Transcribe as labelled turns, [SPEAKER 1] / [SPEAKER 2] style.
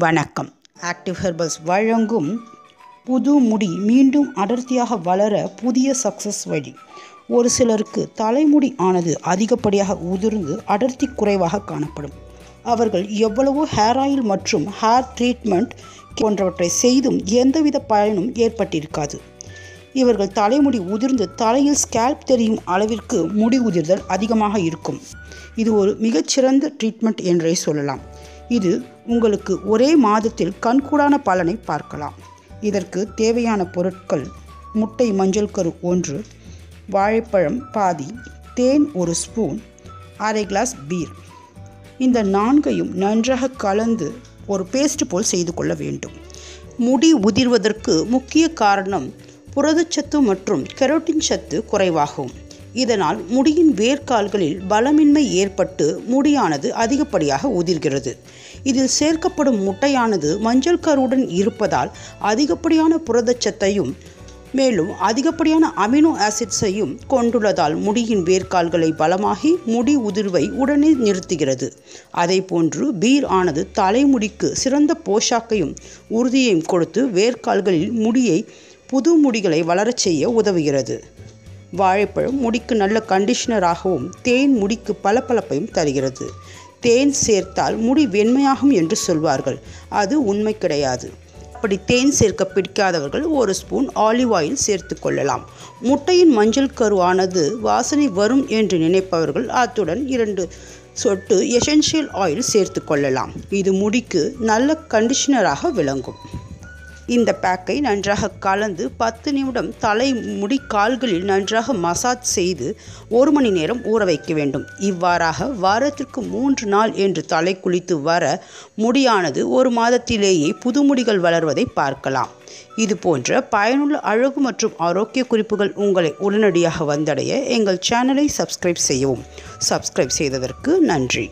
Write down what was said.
[SPEAKER 1] வணக்கம். Active herbals வழங்கும் புது முடி மீண்டும் அடர்த்தியாக வளர புதிய சக்சஸ் வழி. ஒரு சிலருக்கு தலைமுடி ஆனது அதிகப்படியாக உதிர்ந்து அடர்த்தி குறைவாக காணப்படும். அவர்கள் எவ்வளவோ ஹேர் ஆயில் மற்றும் ஹேர் ட்ரீட்மெண்ட் போன்றவற்றை செய்தும் எந்தவித பயனும் ஏற்பட்டிருக்காது. இவர்கள் தலைமுடி உதிர்ந்து தலையில் ஸ்கேல்ப் தெரியும் அளவிற்கு முடி உதிர்தல் அதிகமாக இருக்கும். இது ஒரு மிகச்சிறந்த ட்ரீட்மெண்ட் என்றே சொல்லலாம். இது உங்களுக்கு ஒரே மாதத்தில் கண்கூடான பலனை பார்க்கலாம். இதற்கு தேவையான பொருட்கள்: முட்டை மஞ்சள் கரு 1, வாழைப்பழம் பாதி, தேன் 1 ஸ்பூன், அரை கிளாஸ் பீர். இந்த 4ஐயும் நன்றாக கலந்து ஒரு பேஸ்ட் போல் செய்து கொள்ள வேண்டும். முடி உதிர்வதற்கு முக்கிய காரணம் புரதச்சத்து மற்றும் கெரோட்டின் சத்து குறைவாகும். இதனால் முடியின் வேர்க்கால்களில் பலமின்மை ஏற்பட்டு முடியானது அதிகப்படியாக உதிர்கிறது. இதில் சேர்க்கப்படும் முட்டையானது மஞ்சள் கருவுடன் இருப்பதால் அதிகப்படியான புரதச்சத்தையும் மேலும் அதிகப்படியான அமினோ ஆசிட்ஸையும் கொண்டுள்ளதால் முடியின் வேர்க்கால்களை பலமாகி முடி உதிர்வை உடனே நிறுத்துகிறது. அதேபோன்று பீர் ஆனது தலைமுடிக்கு சிறந்த போஷாக்கையும் உறுதியையும் கொடுத்து வேர்க்கால்களில் புது முடிகளை வளரச் செய்ய உதவுகிறது. வாழைப்பழம் முடிக்கு நல்ல கண்டிஷனராகவும் தேன் முடிக்கு பளபளப்பையும் தருகிறது. தேன் சேர்த்தால் முடி வெண்மையாகும் என்று சொல்வார்கள். அது உண்மை கிடையாது. அப்படி தேன் சேர்க்க பிடிக்காதவர்கள் 1 ஸ்பூன் ஆலிவ் ஆயில் சேர்த்து கொள்ளலாம். முட்டையின் மஞ்சள் கருவானது வாசனை வரும் என்று நினைப்பவர்கள் அத்துடன் 2 சொட்டு எசென்ஷியல் ஆயில் சேர்த்து கொள்ளலாம். இது முடிக்கு நல்ல கண்டிஷனராக விளங்கும். இந்த பேக்கை நன்றாக கலந்து 10 நிமிடம் முடி கால்களில் நன்றாக மசாஜ் செய்து 1 மணி நேரம் ஊற வைக்க வேண்டும். இவ்வாறாக வாரத்திற்கு 3 நாள் என்று தலை குளித்து வர முடியானது 1 மாதத்திலேயே புது முடிகள் வளர்வதை பார்க்கலாம். இது போன்ற பயனுள்ள அழகு மற்றும் ஆரோக்கிய குறிப்புகள் உங்களை உடனடியாக வந்தடைய எங்கள் சேனலை சப்ஸ்கிரைப் செய்யவும். சப்ஸ்கிரைப் செய்ததற்கு நன்றி.